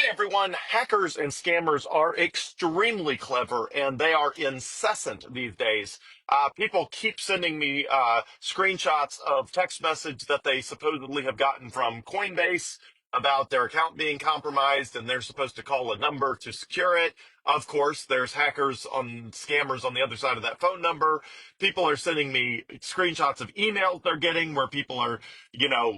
Hi, everyone. Hackers and scammers are extremely clever and they are incessant these days. People keep sending me screenshots of text message that they supposedly have gotten from Coinbase about their account being compromised, and they're supposed to call a number to secure it. Of course, there's scammers on the other side of that phone number. People are sending me screenshots of emails they're getting where people are,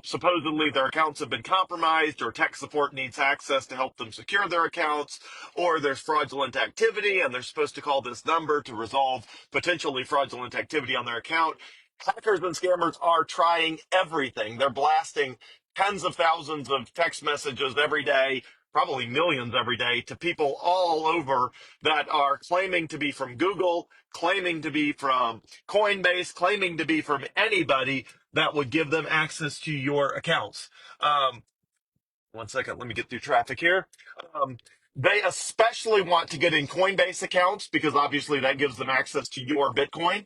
supposedly their accounts have been compromised, or tech support needs access to help them secure their accounts, or there's fraudulent activity and they're supposed to call this number to resolve potentially fraudulent activity on their account. Hackers and scammers are trying everything. They're blasting tens of thousands of text messages every day, probably millions every day, to people all over that are claiming to be from Google, claiming to be from Coinbase, claiming to be from anybody that would give them access to your accounts. Um, One second, let me get through traffic here. Um, they especially want to get in Coinbase accounts because obviously that gives them access to your Bitcoin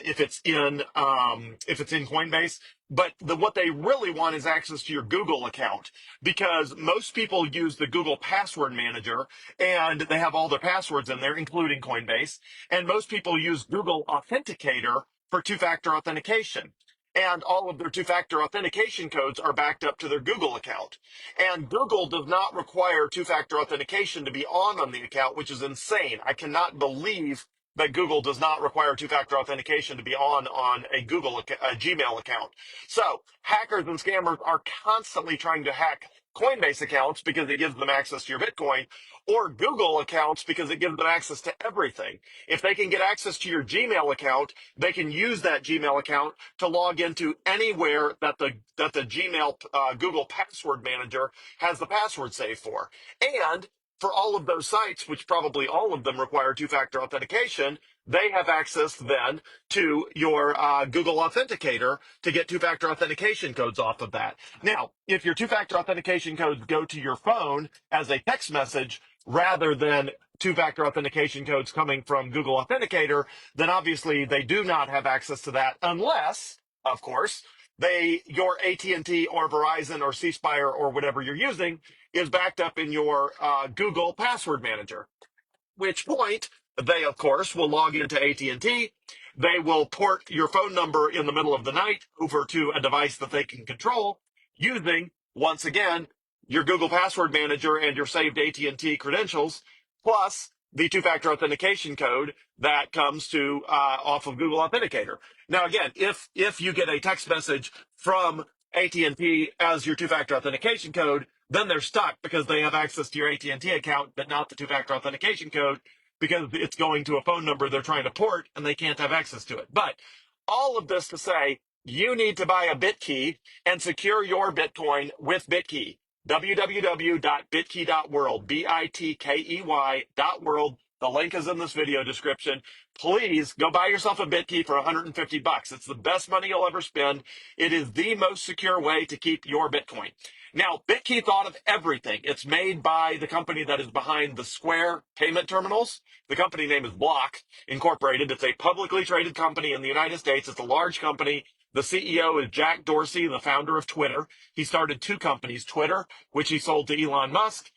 if it's in Coinbase. But what they really want is access to your Google account, because most people use the Google Password Manager and they have all their passwords in there, including Coinbase. And most people use Google Authenticator for two-factor authentication. And all of their two-factor authentication codes are backed up to their Google account. And Google does not require two-factor authentication to be on the account, which is insane. I cannot believe that Google does not require two-factor authentication to be on a Gmail account. So hackers and scammers are constantly trying to hack Coinbase accounts because it gives them access to your Bitcoin, or Google accounts because it gives them access to everything. If they can get access to your Gmail account, they can use that Gmail account to log into anywhere that the Gmail Google Password Manager has the password saved for. And for all of those sites, which probably all of them require two-factor authentication, they have access then to your Google Authenticator to get two-factor authentication codes off of that. Now, if your two-factor authentication codes go to your phone as a text message rather than two-factor authentication codes coming from Google Authenticator, then obviously they do not have access to that unless, of course, your AT&T or Verizon or C Spire or whatever you're using is backed up in your Google Password Manager. Which point they, of course, will log into AT&T. They will port your phone number in the middle of the night over to a device that they can control using, once again, your Google Password Manager and your saved AT&T credentials, plus the two-factor authentication code that comes to off of Google Authenticator. Now, again, if you get a text message from AT&T as your two-factor authentication code, then they're stuck because they have access to your AT&T account, but not the two-factor authentication code, because it's going to a phone number they're trying to port and they can't have access to it. But all of this to say, you need to buy a Bitkey and secure your Bitcoin with Bitkey. www.bitkey.world, Bitkey.world. The link is in this video description. Please go buy yourself a Bitkey for $150. It's the best money you'll ever spend. It is the most secure way to keep your Bitcoin. Now, Bitkey thought of everything. It's made by the company that is behind the Square payment terminals. The company name is Block Incorporated. It's a publicly traded company in the United States. It's a large company. The CEO is Jack Dorsey, the founder of Twitter. He started two companies, Twitter, which he sold to Elon Musk,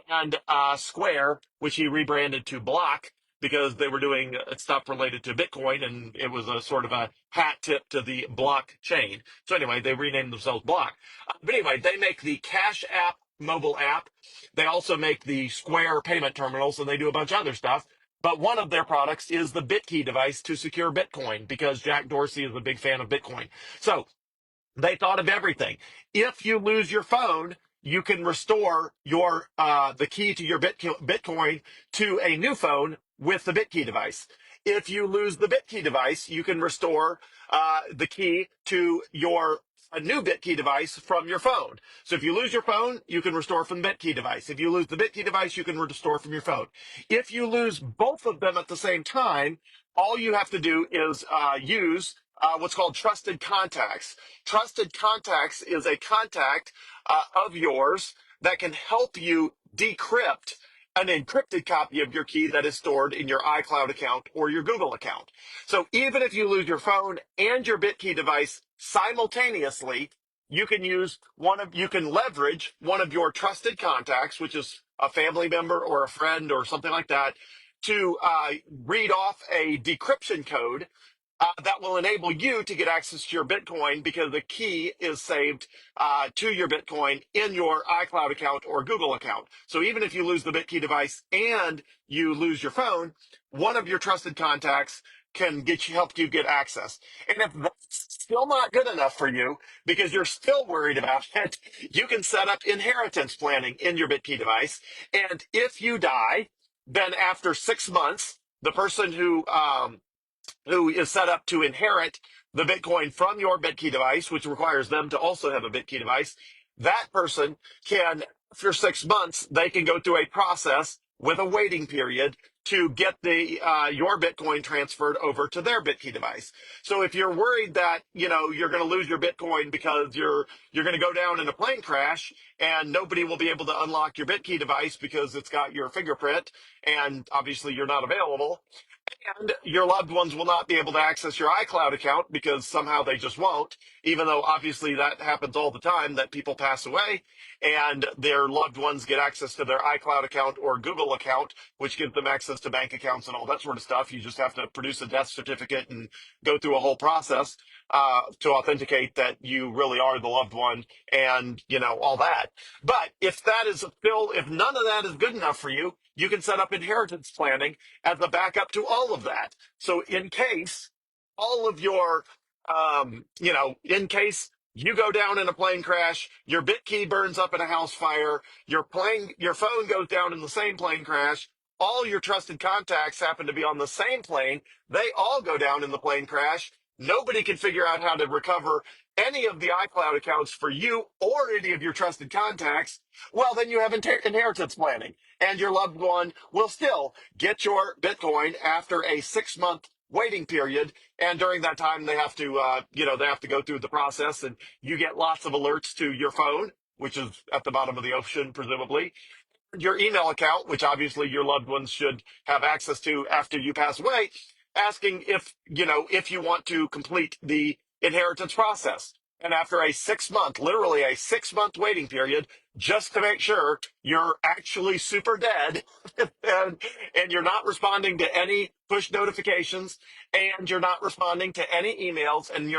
and Square, which he rebranded to Block because they were doing stuff related to Bitcoin, and it was a sort of a hat tip to the blockchain. So anyway, they renamed themselves Block. But anyway, they make the Cash App mobile app. They also make the Square payment terminals, and they do a bunch of other stuff. But one of their products is the Bitkey device to secure Bitcoin, because Jack Dorsey is a big fan of Bitcoin. So they thought of everything. If you lose your phone, you can restore the key to your Bitcoin to a new phone with the Bitkey device. If you lose the Bitkey device, you can restore the key to a new Bitkey device from your phone. So if you lose your phone, you can restore from the Bitkey device. If you lose the Bitkey device, you can restore from your phone. If you lose both of them at the same time, all you have to do is use what's called trusted contacts. Trusted contacts is a contact of yours that can help you decrypt an encrypted copy of your key that is stored in your iCloud account or your Google account. So even if you lose your phone and your Bitkey device simultaneously, you can leverage one of your trusted contacts, which is a family member or a friend or something like that, to read off a decryption code that will enable you to get access to your Bitcoin because the key is saved to your Bitcoin in your iCloud account or Google account. So even if you lose the Bitkey device and you lose your phone, one of your trusted contacts can help you get access. And if that's still not good enough for you because you're still worried about it, you can set up inheritance planning in your Bitkey device. And if you die, then after 6 months, the person who is set up to inherit the Bitcoin from your Bitkey device, which requires them to also have a Bitkey device, that person can, after 6 months, they can go through a process with a waiting period to get the your Bitcoin transferred over to their Bitkey device. So if you're worried that you're going to lose your Bitcoin because you're going to go down in a plane crash and nobody will be able to unlock your Bitkey device because it's got your fingerprint and obviously you're not available, and your loved ones will not be able to access your iCloud account because somehow they just won't, even though obviously that happens all the time that people pass away and their loved ones get access to their iCloud account or Google account, which gives them access to bank accounts and all that sort of stuff. You just have to produce a death certificate and go through a whole process to authenticate that you really are the loved one and, all that. But if none of that is good enough for you, you can set up inheritance planning as a backup to all of that. So in case all of your, in case you go down in a plane crash, your Bitkey burns up in a house fire, your phone goes down in the same plane crash, all your trusted contacts happen to be on the same plane, they all go down in the plane crash. Nobody can figure out how to recover any of the iCloud accounts for you or any of your trusted contacts. Well, then you have inheritance planning, and your loved one will still get your Bitcoin after a 6 month waiting period. And during that time, they have to, they have to go through the process, and you get lots of alerts to your phone, which is at the bottom of the ocean, presumably, your email account, which obviously your loved ones should have access to after you pass away, asking if you want to complete the inheritance process. And after a 6 month, literally a 6 month waiting period, just to make sure you're actually super dead and you're not responding to any push notifications and you're not responding to any emails and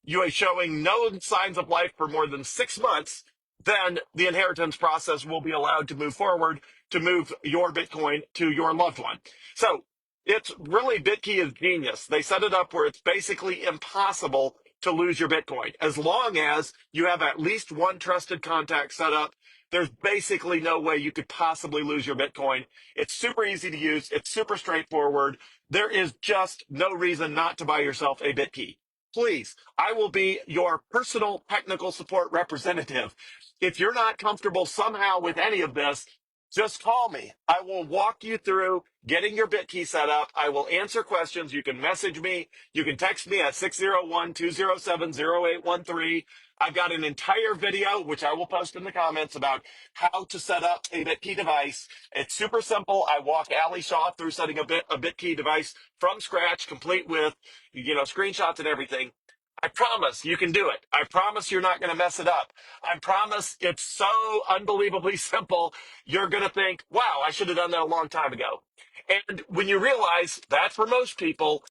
you are showing no signs of life for more than 6 months, then the inheritance process will be allowed to move forward to move your Bitcoin to your loved one. So it's really, Bitkey is genius. They set it up where it's basically impossible to lose your Bitcoin. As long as you have at least one trusted contact set up, there's basically no way you could possibly lose your Bitcoin. It's super easy to use. It's super straightforward. There is just no reason not to buy yourself a Bitkey. Please, I will be your personal technical support representative. If you're not comfortable somehow with any of this, just call me. I will walk you through getting your Bitkey set up. I will answer questions. You can message me. You can text me at 601-207-0813. I've got an entire video, which I will post in the comments, about how to set up a Bitkey device. It's super simple. I walk Ali Shaw through setting a Bitkey device from scratch, complete with, screenshots and everything. I promise you can do it. I promise you're not going to mess it up. I promise it's so unbelievably simple. You're going to think, wow, I should have done that a long time ago. And when you realize that for most people,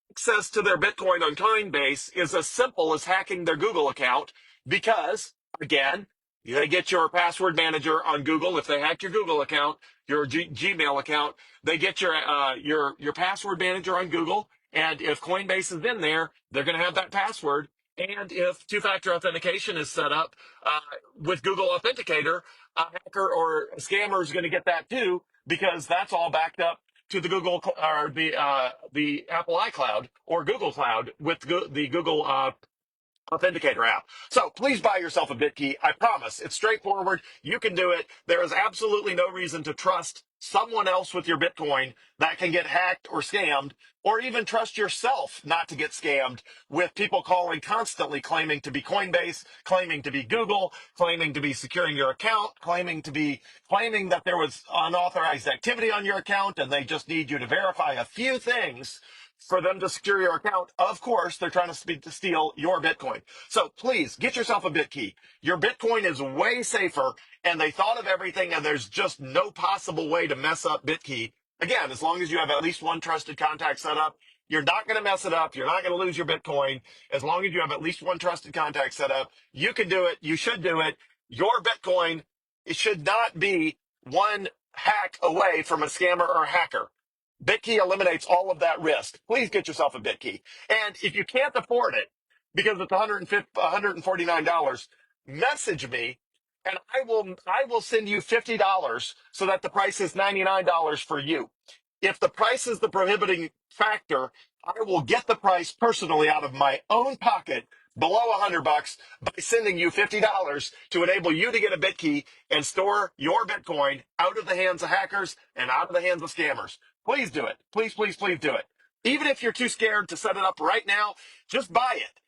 access to their Bitcoin on Coinbase is as simple as hacking their Google account because, again, they get your password manager on Google. If they hack your Google account, your Gmail account, they get your password manager on Google. And if Coinbase is in there, they're going to have that password. And if two-factor authentication is set up with Google Authenticator, a hacker or a scammer is going to get that too because that's all backed up to the Google or the Apple iCloud or Google Cloud with the Google Authenticator app. So please buy yourself a Bitkey. I promise it's straightforward. You can do it. There is absolutely no reason to trust someone else with your Bitcoin that can get hacked or scammed, or even trust yourself not to get scammed with people calling constantly, claiming to be Coinbase, claiming to be Google, claiming to be securing your account, claiming that there was unauthorized activity on your account and they just need you to verify a few things for them to secure your account, of course, they're trying to steal your Bitcoin. So please get yourself a Bitkey. Your Bitcoin is way safer, and they thought of everything, and there's just no possible way to mess up Bitkey. Again, as long as you have at least one trusted contact set up, you're not going to mess it up. You're not going to lose your Bitcoin. As long as you have at least one trusted contact set up, you can do it. You should do it. Your Bitcoin, it should not be one hack away from a scammer or a hacker. Bitkey eliminates all of that risk. Please get yourself a Bitkey. And if you can't afford it, because it's $149, message me and I will send you $50 so that the price is $99 for you. If the price is the prohibiting factor, I will get the price personally out of my own pocket below $100 by sending you $50 to enable you to get a Bitkey and store your Bitcoin out of the hands of hackers and out of the hands of scammers. Please do it. Please, please, please do it. Even if you're too scared to set it up right now, just buy it.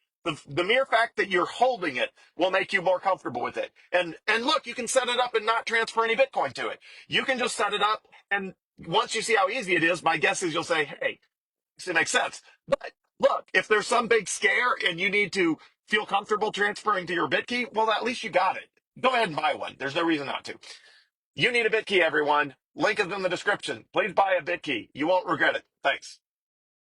The mere fact that you're holding it will make you more comfortable with it. And look, you can set it up and not transfer any Bitcoin to it. You can just set it up, and once you see how easy it is, my guess is you'll say, hey, it makes sense. But look, if there's some big scare and you need to feel comfortable transferring to your Bitkey, well, at least you got it. Go ahead and buy one. There's no reason not to. You need a Bitkey, everyone. Link is in the description. Please buy a Bitkey. You won't regret it. Thanks.